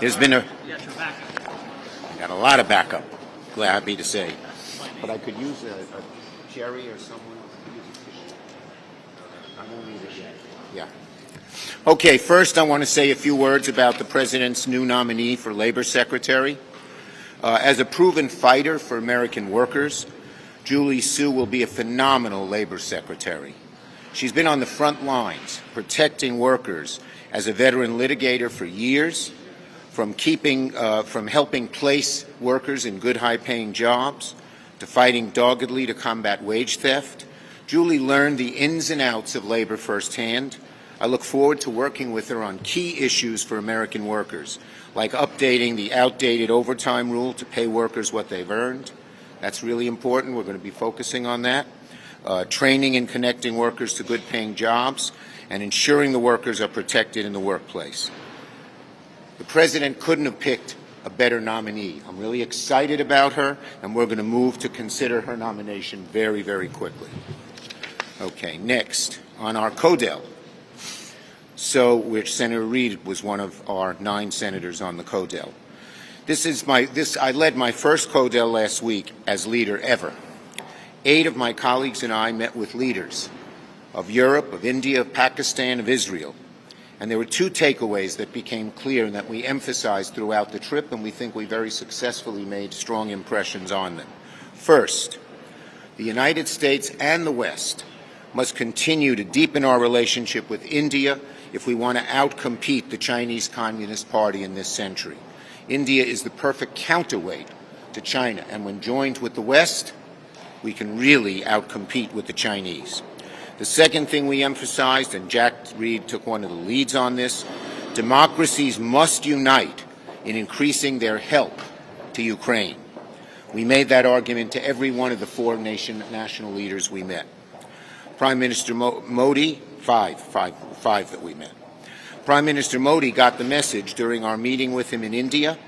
There's been got a lot of backup, happy to say. But I could use a cherry or someone. I won't need it yet. Yeah. Okay, first I want to say a few words about the President's new nominee for Labor Secretary. As a proven fighter for American workers, Julie Su will be a phenomenal Labor Secretary. She's been on the front lines protecting workers as a veteran litigator for years, from helping place workers in good, high-paying jobs, to fighting doggedly to combat wage theft. Julie learned the ins and outs of labor firsthand. I look forward to working with her on key issues for American workers, like updating the outdated overtime rule to pay workers what they've earned. That's really important. We're going to be focusing on that. Training and connecting workers to good-paying jobs, and ensuring the workers are protected in the workplace. The President couldn't have picked a better nominee. I'm really excited about her, and we're going to move to consider her nomination very, very quickly. Okay, next, on our CODEL. Which Senator Reid was one of our 9 senators on the CODEL. I led my first CODEL last week as leader ever. 8 of my colleagues and I met with leaders of Europe, of India, of Pakistan, of Israel. And there were 2 takeaways that became clear and that we emphasized throughout the trip, and we think we very successfully made strong impressions on them. First, the United States and the West must continue to deepen our relationship with India if we want to outcompete the Chinese Communist Party in this century. India is the perfect counterweight to China, and when joined with the West, we can really outcompete with the Chinese. The second thing we emphasized, and Jack Reed took one of the leads on this, democracies must unite in increasing their help to Ukraine. We made that argument to every one of the 4 national leaders we met. Prime Minister Modi, five that we met. Prime Minister Modi got the message during our meeting with him in India.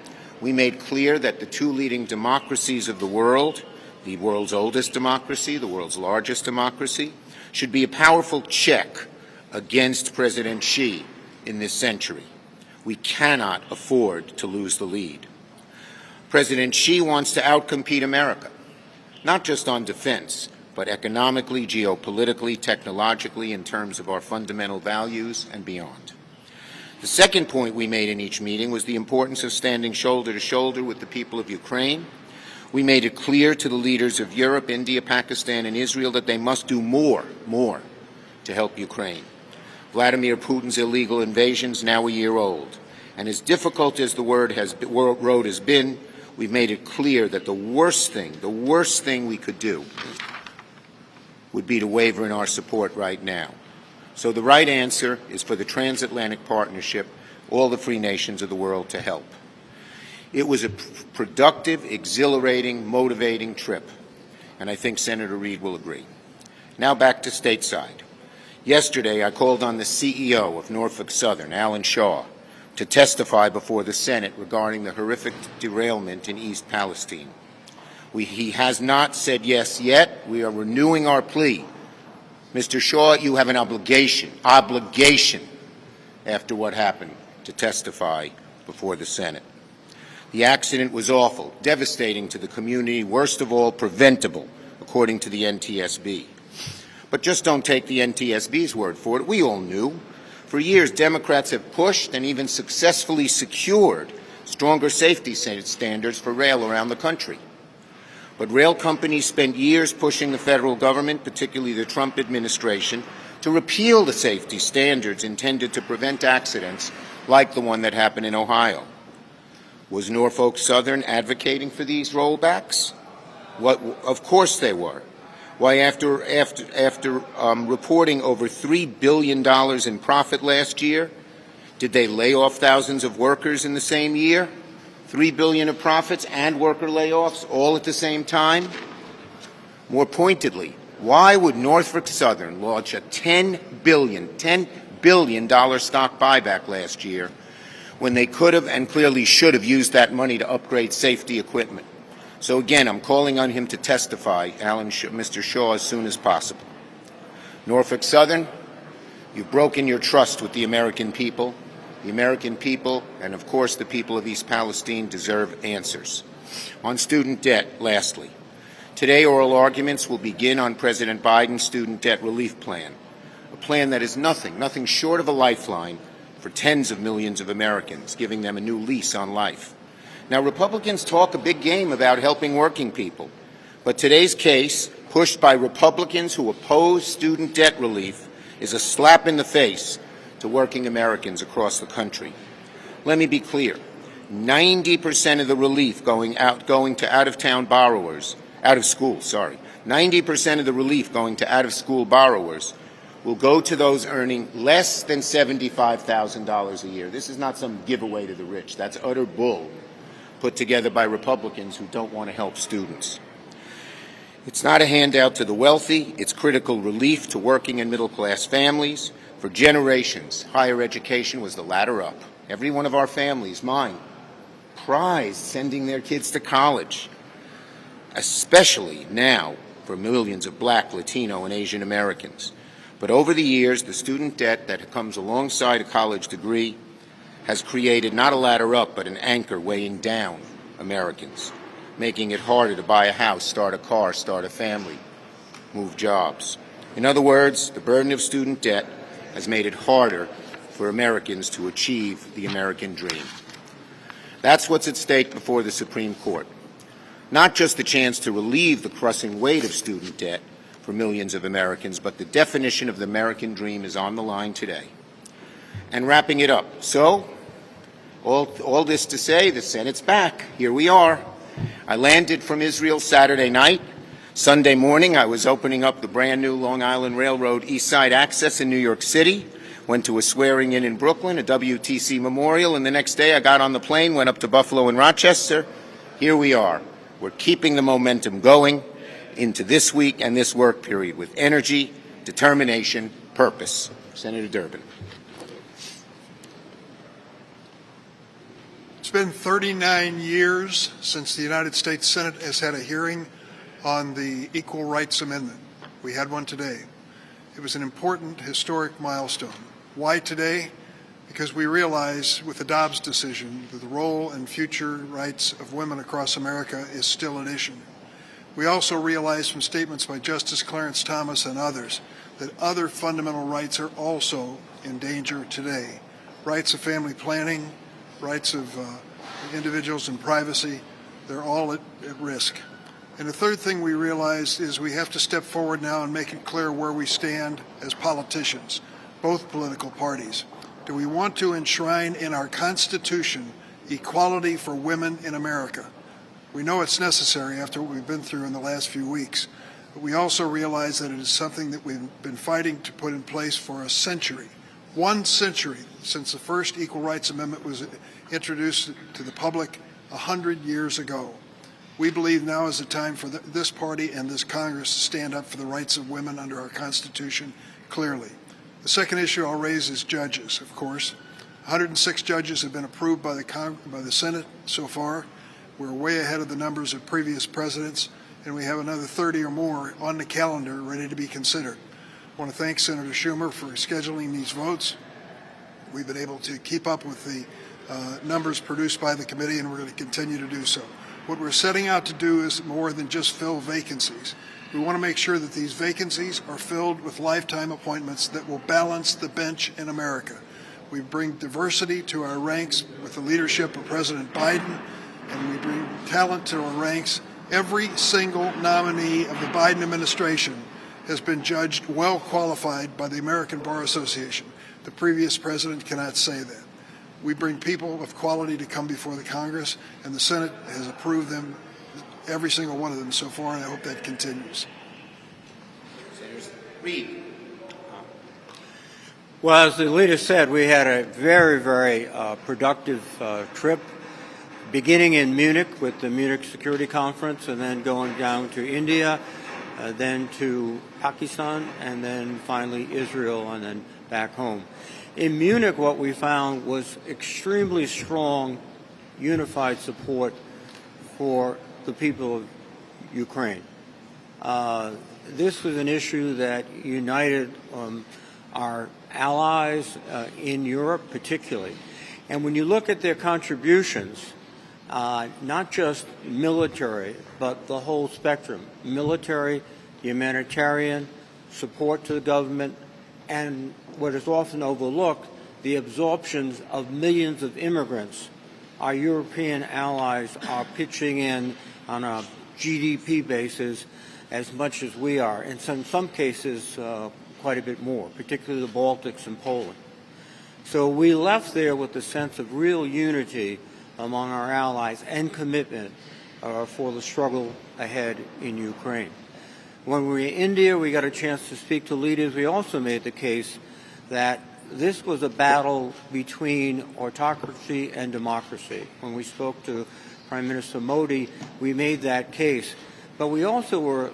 We made clear that the 2 leading democracies of the world's oldest democracy, the world's largest democracy, should be a powerful check against President Xi in this century. We cannot afford to lose the lead. President Xi wants to outcompete America, not just on defense, but economically, geopolitically, technologically, in terms of our fundamental values and beyond. The second point we made in each meeting was the importance of standing shoulder to shoulder with the people of Ukraine. We made it clear to the leaders of Europe, India, Pakistan, and Israel that they must do more to help Ukraine. Vladimir Putin's illegal invasion is now a year old, and as difficult as the road has been, we've made it clear that the worst thing we could do would be to waver in our support right now. So the right answer is for the transatlantic partnership, all the free nations of the world, to help. It was a productive, exhilarating, motivating trip, and I think Senator Reid will agree. Now back to stateside. Yesterday, I called on the CEO of Norfolk Southern, Alan Shaw, to testify before the Senate regarding the horrific derailment in East Palestine. He has not said yes yet. We are renewing our plea. Mr. Shaw, you have an obligation after what happened to testify before the Senate. The accident was awful, devastating to the community, worst of all, preventable, according to the NTSB. But just don't take the NTSB's word for it. We all knew. For years, Democrats have pushed and even successfully secured stronger safety standards for rail around the country. But rail companies spent years pushing the federal government, particularly the Trump administration, to repeal the safety standards intended to prevent accidents like the one that happened in Ohio. Was Norfolk Southern advocating for these rollbacks? Of course they were. Why, after reporting over $3 billion in profit last year, did they lay off thousands of workers in the same year? $3 billion of profits and worker layoffs all at the same time? More pointedly, why would Norfolk Southern launch a $10 billion stock buyback last year when they could have and clearly should have used that money to upgrade safety equipment? So again, I'm calling on him to testify, Mr. Shaw, as soon as possible. Norfolk Southern, you've broken your trust with the American people. The American people, and of course the people of East Palestine, deserve answers. On student debt, lastly, today oral arguments will begin on President Biden's student debt relief plan, a plan that is nothing short of a lifeline for tens of millions of Americans, giving them a new lease on life. Now, Republicans talk a big game about helping working people, but today's case, pushed by Republicans who oppose student debt relief, is a slap in the face to working Americans across the country. Let me be clear. 90% of the relief going to out-of-school borrowers will go to those earning less than $75,000 a year. This is not some giveaway to the rich. That's utter bull put together by Republicans who don't want to help students. It's not a handout to the wealthy. It's critical relief to working and middle-class families. For generations, higher education was the ladder up. Every one of our families, mine, prized sending their kids to college, especially now for millions of Black, Latino, and Asian Americans. But over the years, the student debt that comes alongside a college degree has created not a ladder up, but an anchor weighing down Americans, making it harder to buy a house, start a car, start a family, move jobs. In other words, the burden of student debt has made it harder for Americans to achieve the American dream. That's what's at stake before the Supreme Court. Not just the chance to relieve the crushing weight of student debt for millions of Americans, but the definition of the American dream is on the line today. And wrapping it up. So, all this to say, the Senate's back. Here we are. I landed from Israel Saturday night. Sunday morning, I was opening up the brand new Long Island Railroad East Side access in New York City. Went to a swearing-in in Brooklyn, a WTC memorial, and the next day I got on the plane, went up to Buffalo and Rochester. Here we are. We're keeping the momentum going into this week and this work period with energy, determination, purpose. Senator Durbin. It's been 39 years since the United States Senate has had a hearing on the Equal Rights Amendment. We had one today. It was an important historic milestone. Why today? Because we realize with the Dobbs decision that the role and future rights of women across America is still an issue. We also realize from statements by Justice Clarence Thomas and others that other fundamental rights are also in danger today. Rights of family planning, rights of individuals in privacy, they're all at risk. And the third thing we realize is we have to step forward now and make it clear where we stand as politicians, both political parties. Do we want to enshrine in our Constitution equality for women in America? We know it's necessary after what we've been through in the last few weeks, but we also realize that it is something that we've been fighting to put in place for a century. 1 century since the first Equal Rights Amendment was introduced to the public 100 years ago. We believe now is the time for this party and this Congress to stand up for the rights of women under our Constitution clearly. The second issue I'll raise is judges, of course. 106 judges have been approved by the Senate so far. We're way ahead of the numbers of previous presidents, and we have another 30 or more on the calendar ready to be considered. I want to thank Senator Schumer for scheduling these votes. We've been able to keep up with the numbers produced by the committee, and we're going to continue to do so. What we're setting out to do is more than just fill vacancies. We want to make sure that these vacancies are filled with lifetime appointments that will balance the bench in America. We bring diversity to our ranks with the leadership of President Biden, and we bring talent to our ranks. Every single nominee of the Biden administration has been judged well qualified by the American Bar Association. The previous president cannot say that. We bring people of quality to come before the Congress, and the Senate has approved them, every single one of them so far, and I hope that continues. Reid. Well, as the leader said, we had a very, very productive trip, beginning in Munich with the Munich Security Conference, and then going down to India, then to Pakistan, and then finally Israel, and then back home. In Munich, what we found was extremely strong, unified support for the people of Ukraine. This was an issue that united our allies in Europe particularly. And when you look at their contributions, not just military, but the whole spectrum, military, humanitarian, support to the government, and what is often overlooked, the absorptions of millions of immigrants, our European allies are pitching in on a GDP basis as much as we are, and in some cases quite a bit more, particularly the Baltics and Poland. So we left there with a sense of real unity among our allies and commitment for the struggle ahead in Ukraine. When we were in India, we got a chance to speak to leaders. We also made the case that this was a battle between autocracy and democracy. When we spoke to Prime Minister Modi, we made that case. But we also were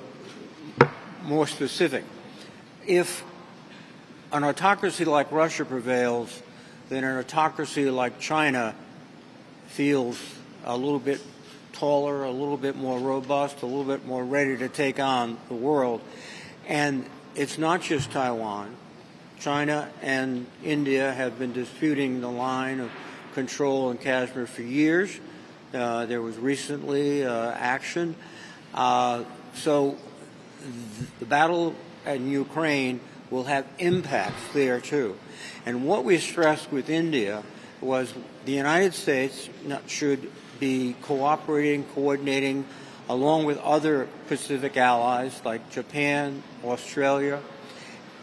more specific. If an autocracy like Russia prevails, then an autocracy like China feels a little bit taller, a little bit more robust, a little bit more ready to take on the world. And it's not just Taiwan. China and India have been disputing the line of control in Kashmir for years. There was recently action. So the battle in Ukraine will have impacts there too. And what we stressed with India was the United States should be cooperating, coordinating, along with other Pacific allies like Japan, Australia,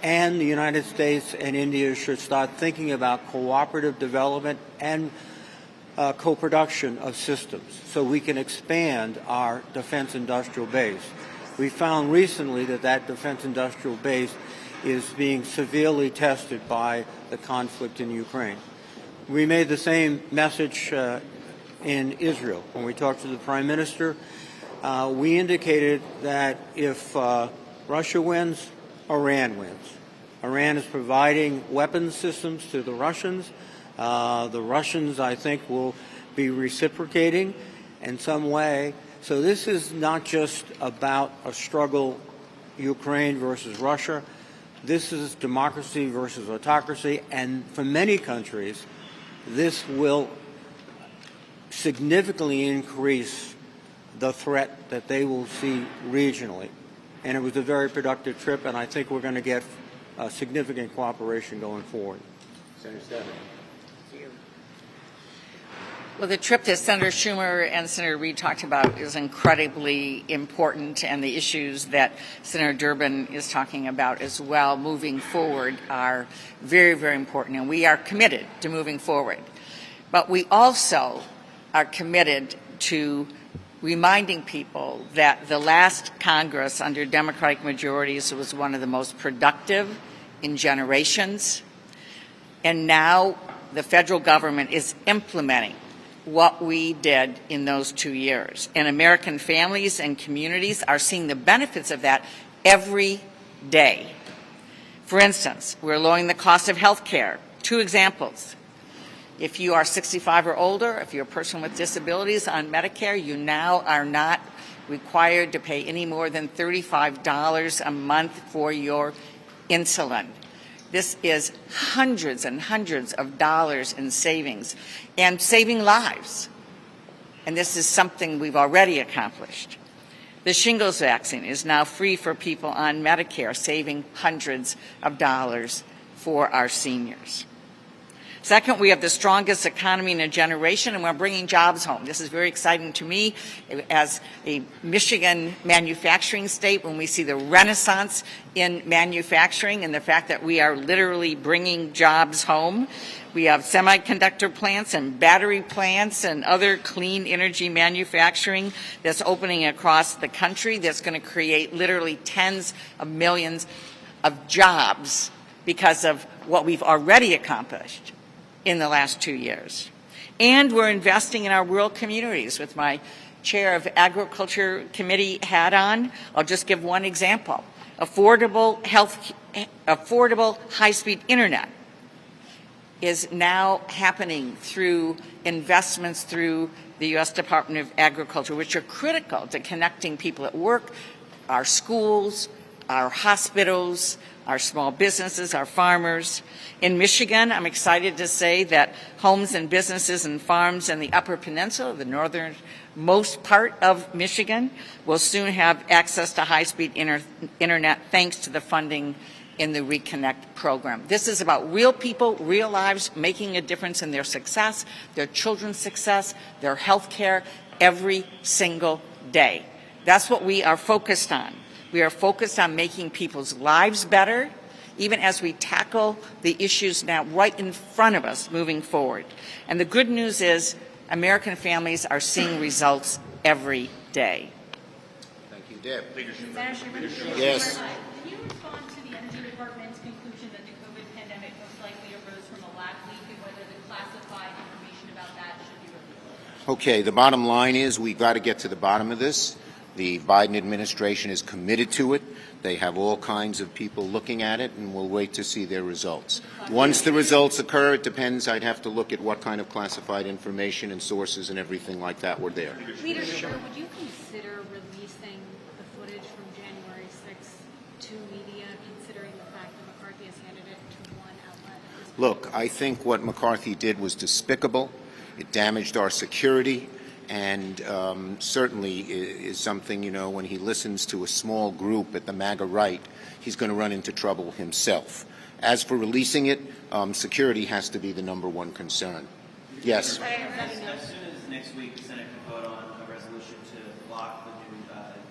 and the United States and India should start thinking about cooperative development and co-production of systems so we can expand our defense industrial base. We found recently that that defense industrial base is being severely tested by the conflict in Ukraine. We made the same message in Israel. When we talked to the Prime Minister, we indicated that if Russia wins, Iran wins. Iran is providing weapons systems to the Russians. The Russians, I think, will be reciprocating in some way. So this is not just about a struggle, Ukraine versus Russia. This is democracy versus autocracy, and for many countries, this will significantly increase the threat that they will see regionally. And it was a very productive trip, and I think we're going to get significant cooperation going forward. Senator Stabenow. Well, the trip that Senator Schumer and Senator Reid talked about is incredibly important, and the issues that Senator Durbin is talking about as well moving forward are very, very important, and we are committed to moving forward. But we also are committed to reminding people that the last Congress under Democratic majorities was one of the most productive in generations, and now the federal government is implementing what we did in those 2 years. And American families and communities are seeing the benefits of that every day. For instance, we're lowering the cost of health care. 2 examples. If you are 65 or older, if you're a person with disabilities on Medicare, you now are not required to pay any more than $35 a month for your insulin. This is hundreds and hundreds of dollars in savings and saving lives. And this is something we've already accomplished. The shingles vaccine is now free for people on Medicare, saving hundreds of dollars for our seniors. Second, we have the strongest economy in a generation, and we're bringing jobs home. This is very exciting to me as a Michigan manufacturing state when we see the renaissance in manufacturing and the fact that we are literally bringing jobs home. We have semiconductor plants and battery plants and other clean energy manufacturing that's opening across the country that's going to create literally tens of millions of jobs because of what we've already accomplished in the last 2 years. And we're investing in our rural communities with my chair of agriculture committee hat on. I'll just give one example. Affordable high-speed internet is now happening through investments through the U.S. Department of Agriculture, which are critical to connecting people at work, our schools, our hospitals, our small businesses, our farmers. In Michigan, I'm excited to say that homes and businesses and farms in the Upper Peninsula, the northernmost part of Michigan, will soon have access to high-speed internet thanks to the funding in the Reconnect program. This is about real people, real lives, making a difference in their success, their children's success, their health care every single day. That's what we are focused on. We are focused on making people's lives better, even as we tackle the issues now right in front of us moving forward. And the good news is American families are seeing results every day. Thank you, Deb. Senator Schumer? Yes. Can you respond to the Energy Department's conclusion that the COVID pandemic most likely arose from a lack leak and whether the classified information about that should be revealed? Okay, the bottom line is we've got to get to the bottom of this. The Biden administration is committed to it. They have all kinds of people looking at it, and we'll wait to see their results. Once the results occur, it depends. I'd have to look at what kind of classified information and sources and everything like that were there. Leader Schumer, would you consider releasing the footage from January 6th to media, considering the fact that McCarthy has handed it to one outlet? Look, I think what McCarthy did was despicable. It damaged our security. And certainly is something, you know, when he listens to a small group at the MAGA right, he's going to run into trouble himself. As for releasing it, security has to be the #1 concern. Yes? As soon as next week the Senate can vote on a resolution to block the new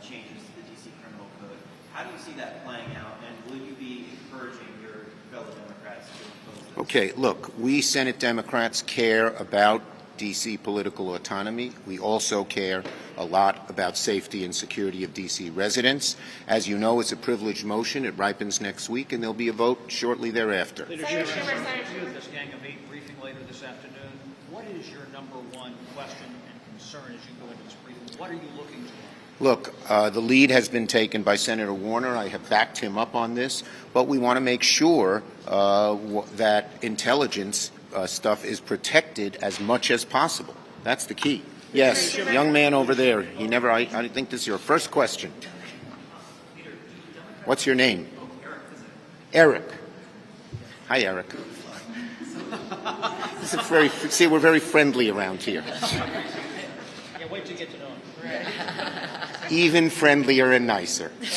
changes to the D.C. criminal code, how do you see that playing out, and will you be encouraging your fellow Democrats to oppose this? Okay, look, we Senate Democrats care about D.C. political autonomy. We also care a lot about safety and security of D.C. residents. As you know, it's a privileged motion. It ripens next week, and there'll be a vote shortly thereafter. Leader Schumer, this Gang of 8 briefing later this afternoon. What is your #1 question and concern as you go into this briefing? What are you looking to? Look, the lead has been taken by Senator Warner. I have backed him up on this, but we want to make sure that intelligence stuff is protected as much as possible. That's the key. Yes, young man over there. I think this is your first question. What's your name? Eric. Hi, Eric. See, we're very friendly around here. Can't wait to get to know him. Even friendlier and nicer. So, do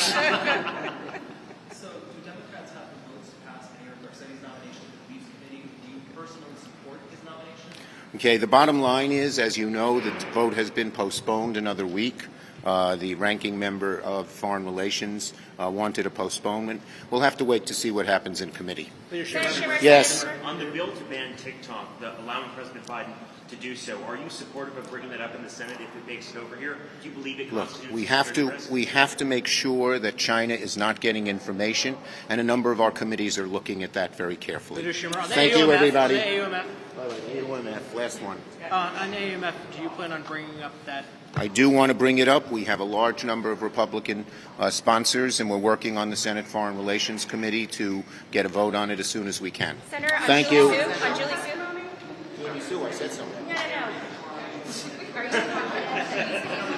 Democrats have the votes to pass Mayor Garcetti's nomination to the Police Committee? Do you personally support his nomination? Okay, the bottom line is, as you know, the vote has been postponed another week. The ranking member of Foreign Relations wanted a postponement. We'll have to wait to see what happens in committee. Yes. On the bill to ban TikTok, allowing President Biden to do so, are you supportive of bringing that up in the Senate if it makes it over here? Do you believe it Look, constitutes we have to make sure that China is not getting information, and a number of our committees are looking at that very carefully. Leader Schumer, on the Thank you, everybody. AUMF, Last one. on AUMF, do you plan on bringing up that? I do want to bring it up. We have a large number of Republican sponsors, and we're working on the Senate Foreign Relations Committee to get a vote on it as soon as we can. Senator, Thank you. On Julie Sue? Julie Sue, I said something. No. Are you